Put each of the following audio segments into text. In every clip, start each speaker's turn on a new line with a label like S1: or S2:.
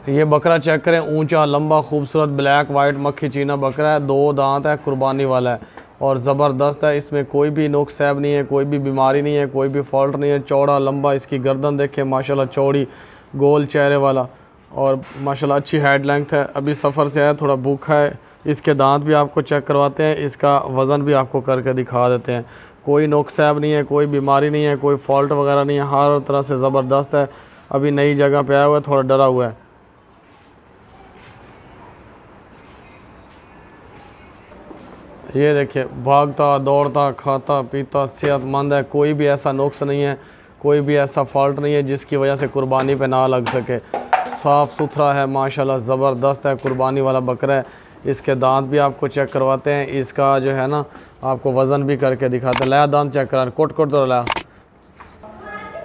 S1: ये बकरा चेक करें, ऊंचा लंबा खूबसूरत ब्लैक वाइट मक्खी चीना बकरा है, 2 दांत है, कुर्बानी वाला है और ज़बरदस्त है। इसमें कोई भी नुक्स ऐब नहीं है, कोई भी बीमारी नहीं है, कोई भी फॉल्ट नहीं है। चौड़ा लंबा इसकी गर्दन देखें माशाल्लाह, चौड़ी गोल चेहरे वाला और माशाल्लाह अच्छी हेड लेंथ है। अभी सफ़र से आया, थोड़ा भूखा है। इसके दांत भी आपको चेक करवाते हैं, इसका वज़न भी आपको करके दिखा देते हैं। कोई नुक्स ऐब नहीं है, कोई बीमारी नहीं है, कोई फॉल्ट वगैरह नहीं है, हर तरह से ज़बरदस्त है। अभी नई जगह पे आया हुआ है, थोड़ा डरा हुआ है। ये देखिए, भागता दौड़ता खाता पीता सेहतमंद है, कोई भी ऐसा नुक्स नहीं है, कोई भी ऐसा फॉल्ट नहीं है जिसकी वजह से कुर्बानी पे ना लग सके। साफ़ सुथरा है माशाल्लाह, ज़बरदस्त है, कुर्बानी वाला बकरा है। इसके दांत भी आपको चेक करवाते हैं, इसका जो है ना आपको वज़न भी करके दिखाते हैं। लाया दांत चेक करा, कोट कोट तो लाया।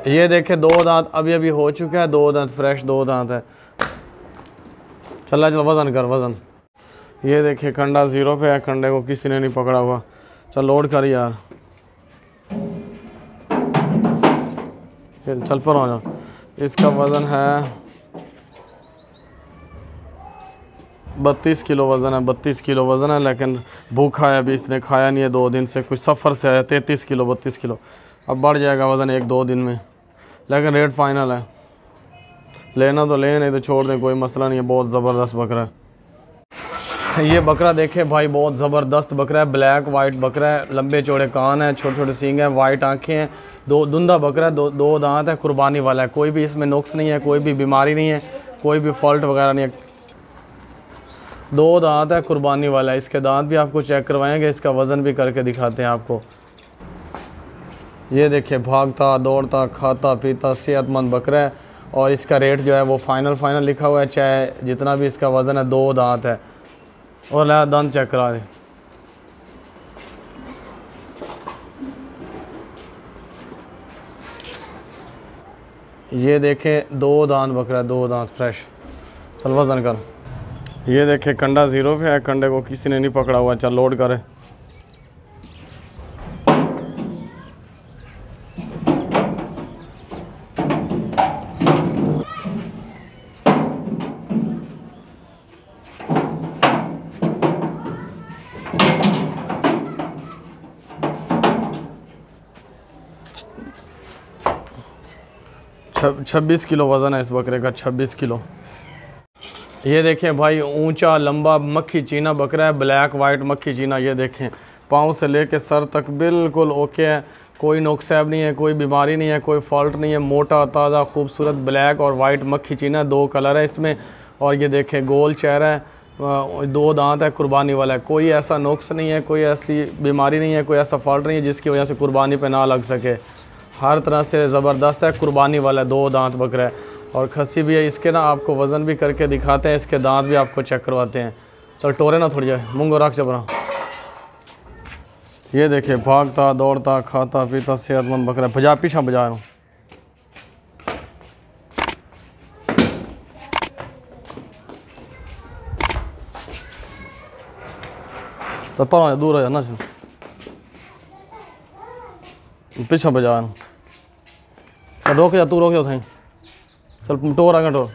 S1: ये देखे 2 दांत अभी अभी हो चुका है, 2 दांत फ्रेश 2 दांत है। चल वज़न कर वज़न। ये देखिए कंडा 0 पे है, कंडे को किसी ने नहीं पकड़ा हुआ। चल लोड कर यार, चल पर हो जाओ। इसका वज़न है 32 किलो वज़न है, 32 किलो वज़न है। लेकिन भूखा है, अभी इसने खाया नहीं है 2 दिन से, कुछ सफ़र से आया। 33 किलो 32 किलो, अब बढ़ जाएगा वज़न 1-2 दिन में। लेकिन रेट फाइनल है, लेना तो ले, नहीं तो छोड़ दें, कोई मसला नहीं है। बहुत ज़बरदस्त बकरा है ये बकरा। देखे भाई, बहुत ज़बरदस्त बकरा है, ब्लैक वाइट बकरा है, लंबे चौड़े कान हैं, छोटे छोटे सींग हैं, वाइट आंखें हैं, धुंधा बकरा है, 2 दांत है, कुर्बानी वाला है। कोई भी इसमें नुक्स नहीं है, कोई भी बीमारी नहीं है, कोई भी फॉल्ट वगैरह नहीं है। 2 दांत है, कुर्बानी वाला है। इसके दांत भी आपको चेक करवाएंगे, इसका वज़न भी करके दिखाते हैं आपको। ये देखिए, भागता दौड़ता खाता पीता सेहतमंद बकरा है और इसका रेट जो है वो फाइनल लिखा हुआ है, चाहे जितना भी इसका वज़न है। 2 दांत है और ला दांत चेक करा दे। ये देखें 2 दांत बकरा है, 2 दांत फ्रेश। चल वज़न कर। ये देखें कंडा 0 पे है, कंडे को किसी ने नहीं पकड़ा हुआ। चल लोड करे। छ 26 किलो वज़न है इस बकरे का, 26 किलो। ये देखें भाई, ऊंचा लंबा मक्खी चीना बकरा है, ब्लैक वाइट मक्खी चीना। ये देखें, पाँव से लेके सर तक बिल्कुल ओके है, कोई नुक्सैब नहीं है, कोई बीमारी नहीं है, कोई फॉल्ट नहीं है। मोटा ताज़ा खूबसूरत ब्लैक और वाइट मक्खी चीना, 2 कलर है इसमें। और ये देखें गोल चेहरा है, 2 दांत है, कुर्बानी वाला है। कोई ऐसा नुक्स नहीं है, कोई ऐसी बीमारी नहीं है, कोई ऐसा फॉल्ट नहीं है जिसकी वजह से कुर्बानी पे ना लग सके। हर तरह से ज़बरदस्त है, कुर्बानी वाला है, 2 दांत बकरा है और खस्सी भी है। इसके ना आपको वज़न भी करके दिखाते हैं, इसके दांत भी आपको चेक करवाते हैं। चल टोरे ना थोड़ी जाए, मुंगो रख चपरा। ये देखिए, भागता दौड़ता खाता पीता सेहतमंद बकरा। बजा पीछा बजा रहा हूँ। तो पर दूर हो जाना, पीछा बजा रहा हूँ। रोक जा, तू रोक जा। चल टोर आगे टोर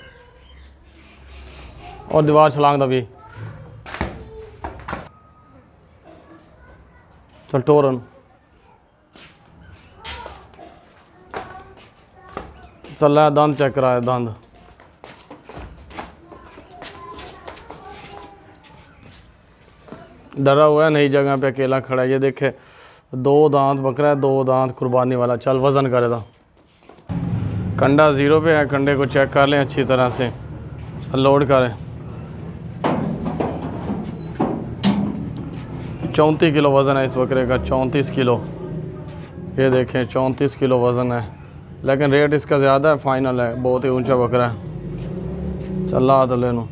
S1: और दीवार छलांग दबी। चल टोरन। चल ला दांत चेक कराया, दांत डरा हुआ है, नई जगह पे अकेला खड़ा है। ये देखे 2 दांत बकरा है, 2 दांत कुर्बानी वाला। चल वज़न करेगा। कंडा 0 पे है, कंडे को चेक कर लें अच्छी तरह से। चल लोड करें। 34 किलो वज़न है इस बकरे का, 34 किलो। ये देखें 34 किलो वज़न है, लेकिन रेट इसका ज़्यादा है, फाइनल है। बहुत ही ऊंचा बकरा है। चल तो ले लो।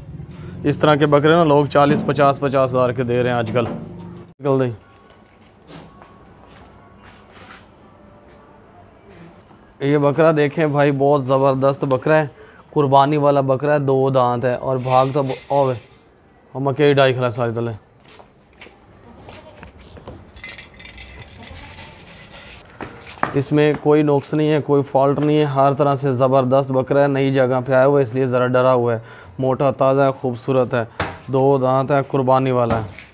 S1: इस तरह के बकरे ना लोग 40-50 हज़ार के दे रहे हैं आजकल। निकल दे। ये बकरा देखें भाई, बहुत ज़बरदस्त बकरा है, कुर्बानी वाला बकरा है, 2 दांत है और भाग तो ओवे हम अकेली डाई खिला सारी तले। इसमें कोई नुक्स नहीं है, कोई फॉल्ट नहीं है, हर तरह से ज़बरदस्त बकरा है। नई जगह पे आया हुआ है इसलिए ज़रा डरा हुआ है। मोटा ताज़ा है, खूबसूरत है, 2 दांत है, कुर्बानी वाला है,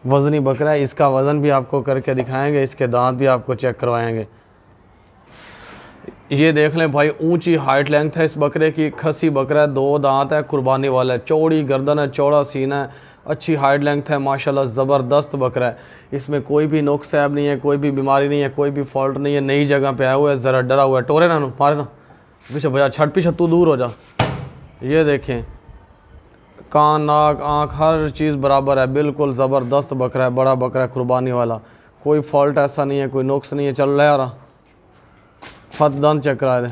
S1: वज़नी बकरा है। इसका वज़न भी आपको करके दिखाएंगे, इसके दांत भी आपको चेक करवाएंगे। ये देख लें भाई, ऊंची हाइट लेंथ है इस बकरे की, खसी बकरा है, 2 दांत है, कुर्बानी वाला है, चौड़ी गर्दन है, चौड़ा सीना है, अच्छी हाइट लेंथ है, माशाल्लाह ज़बरदस्त बकरा है। इसमें कोई भी नुक्स ऐब नहीं है, कोई भी बीमारी नहीं है, कोई भी फॉल्ट नहीं है। नई जगह पे आया हुआ है, ज़रा डरा हुआ है, टोरे ना मारे ना, पीछे भैया छट पीछे तू दूर हो जा। ये देखें, कान नाक आँख हर चीज़ बराबर है, बिल्कुल ज़बरदस्त बकरा है, बड़ा बकरा है, कुर्बानी वाला, कोई फॉल्ट ऐसा नहीं है, कोई नुक्स नहीं है। चल रहा है यार, फत दंत चेक करा दे,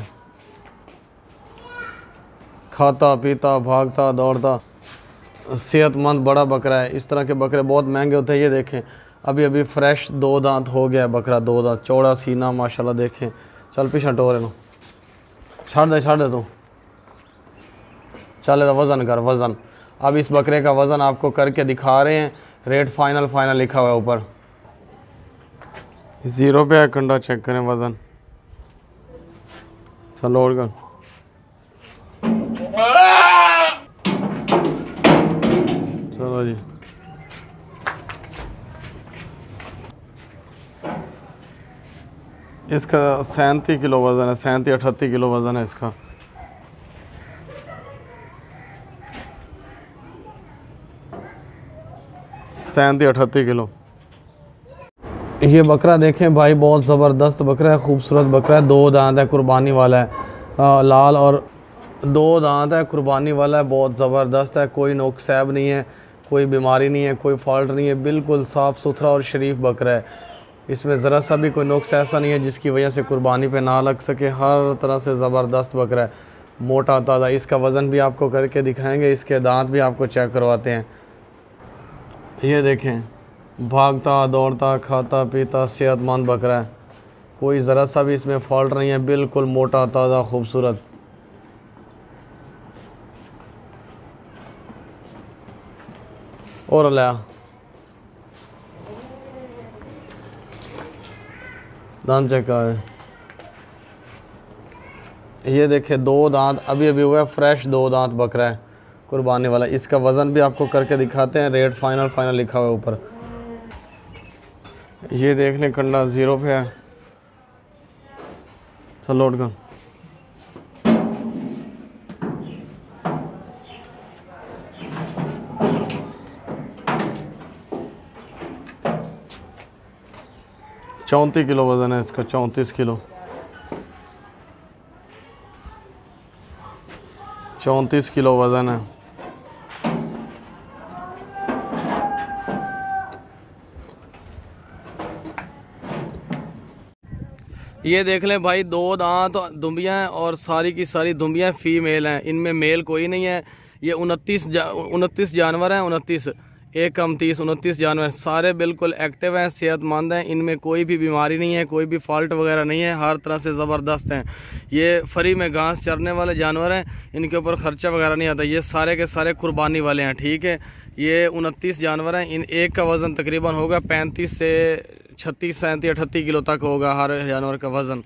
S1: खाता पीता भागता दौड़ता, सेहतमंद बड़ा बकरा है। इस तरह के बकरे बहुत महंगे होते हैं। ये देखें, अभी अभी फ्रेश 2 दांत हो गया है बकरा, 2 दांत, चौड़ा सीना माशाल्लाह। देखें, चल पीछे टोरे नो, छाड़ दे तू, चले तो वज़न कर, वज़न। अब इस बकरे का वज़न आपको करके दिखा रहे हैं, रेट फाइनल लिखा हुआ है ऊपर। 0 पे है, कंडा चेक करें वज़न, चलो और कर, चलो जी। इसका 37 किलो वज़न है, 37-38 किलो वज़न है इसका। सैंती 38 किलो। ये बकरा देखें भाई, बहुत ज़बरदस्त बकरा है, खूबसूरत बकरा है, 2 दांत है, कुर्बानी वाला है, लाल और 2 दांत है, कुर्बानी वाला है, बहुत ज़बरदस्त है, कोई नुक्स ऐब नहीं है, कोई बीमारी नहीं है, कोई फॉल्ट नहीं है, बिल्कुल साफ़ सुथरा और शरीफ बकरा है। इसमें ज़रा सा भी कोई नुक्स ऐसा नहीं है जिसकी वजह से कुर्बानी पे ना लग सके। हर तरह से ज़बरदस्त बकरा है, मोटा ताज़ा। इसका वज़न भी आपको करके दिखाएंगे, इसके दांत भी आपको चेक करवाते हैं। ये देखें, भागता दौड़ता खाता पीता सेहतमंद बकरा है, कोई ज़रा सा भी इसमें फॉल्ट नहीं है, बिल्कुल मोटा ताज़ा खूबसूरत। और लाया दांत चेक है। ये देखे, 2 दांत अभी अभी हुआ है, फ्रेश 2 दांत बकरा है, कुर्बानी वाला। इसका वज़न भी आपको करके दिखाते हैं, रेट फाइनल लिखा हुआ है ऊपर। ये देख लें, कंडा 0 पे है, चल लोड कर, चौंतीस किलो वज़न है इसका, 34 किलो, 34 किलो वज़न है। ये देख लें भाई, 2 दांत दुम्बियाँ हैं और सारी की सारी दुम्बियाँ फीमेल हैं, इनमें मेल कोई नहीं है। ये 29 जानवर हैं, 29 1 कम 30, 29 जानवर, सारे बिल्कुल एक्टिव हैं, सेहतमंद हैं, इनमें कोई भी बीमारी नहीं है, कोई भी फॉल्ट वगैरह नहीं है, हर तरह से ज़बरदस्त हैं। ये फ्री में घास चरने वाले जानवर हैं, इनके ऊपर ख़र्चा वगैरह नहीं आता। ये सारे के सारे कुर्बानी वाले हैं, ठीक है। ये 29 जानवर हैं, इन एक का वज़न तकरीबन होगा 35 से 36, 37, 38 किलो तक होगा हर जानवर का वज़न।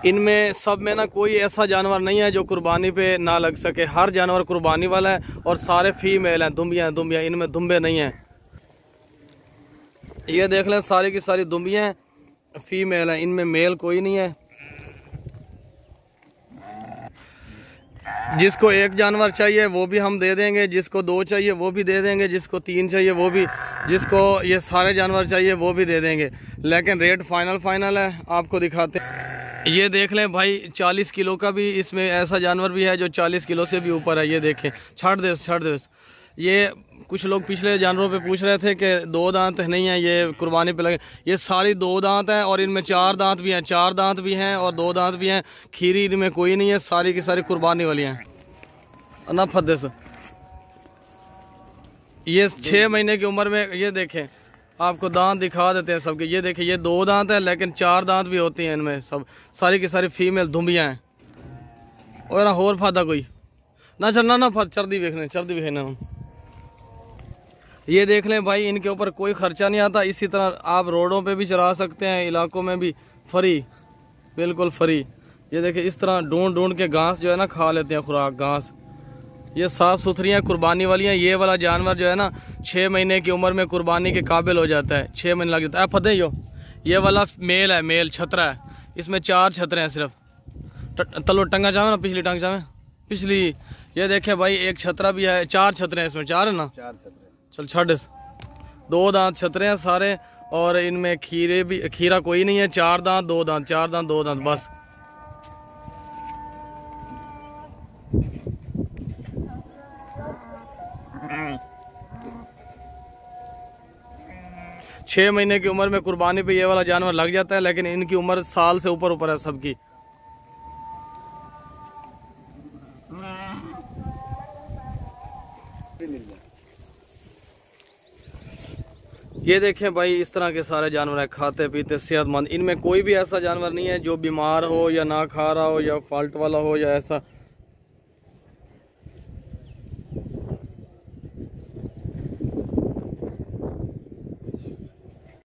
S1: इनमें सब में ना कोई ऐसा जानवर नहीं है जो कुर्बानी पे ना लग सके, हर जानवर कुर्बानी वाला है और सारे फीमेल हैं, दुम्बियाँ, इनमें दुम्बे नहीं हैं। ये देख लें, सारी की सारी दुम्बियाँ फीमेल हैं, इनमें मेल कोई नहीं है। जिसको 1 जानवर चाहिए वो भी हम दे देंगे, जिसको 2 चाहिए वो भी दे देंगे, जिसको 3 चाहिए वो भी, जिसको ये सारे जानवर चाहिए वो भी दे देंगे। लेकिन रेट फाइनल है, आपको दिखाते हैं। ये देख लें भाई, 40 किलो का भी इसमें ऐसा जानवर भी है जो 40 किलो से भी ऊपर है। ये देखें, छाड़ दे। ये कुछ लोग पिछले जानवरों पे पूछ रहे थे कि 2 दांत नहीं है, ये कुर्बानी पे लगे। ये सारी 2 दांत हैं और इनमें 4 दांत भी हैं, 4 दांत भी हैं और 2 दांत भी हैं। खीरी इनमें कोई नहीं है, सारी की सारी कुर्बानी वाली हैं ना फद्दे से। ये 6 महीने की उम्र में, ये देखें, आपको दांत दिखा देते हैं सबके। ये देखें, ये 2 दांत है लेकिन 4 दांत भी होती हैं इनमें, सब सारी की सारी फीमेल दुम्बियाँ हैं। और ना होर फादा कोई ना चलना ना फद, चर्दी देखने हम। ये देख लें भाई, इनके ऊपर कोई खर्चा नहीं आता। इसी तरह आप रोडों पे भी चरा सकते हैं, इलाकों में भी फ्री, बिल्कुल फ्री। ये देखिए इस तरह ढूंढ ढूंढ के घास जो है ना खा लेते हैं, खुराक घास। ये साफ़ सुथरी हैं, कुर्बानी वाली हैं। ये वाला जानवर जो है ना 6 महीने की उम्र में कुर्बानी के काबिल हो जाता है, 6 महीने लग जाता है। फतेह यो ये वाला मेल है, मेल छतरा है, इसमें 4 छतरे हैं सिर्फ। तलो टंगा चाहे ना, पिछली टांग चाहे पिछली। ये देखे भाई एक छतरा भी है, 4 छतरे हैं इसमें, 4 है ना, 4 छतरे। चल छड़ 2 दांत छतरे हैं सारे, और इनमें खीरे भी, खीरा कोई नहीं है। 4 दांत 2 दांत, 4 दांत 2 दांत बस। छः महीने की उम्र में कुर्बानी पे ये वाला जानवर लग जाता है, लेकिन इनकी उम्र साल से ऊपर ऊपर है सबकी। ये देखें भाई इस तरह के सारे जानवर है, खाते पीते सेहतमंद। इनमें कोई भी ऐसा जानवर नहीं है जो बीमार हो या ना खा रहा हो या फॉल्ट वाला हो या ऐसा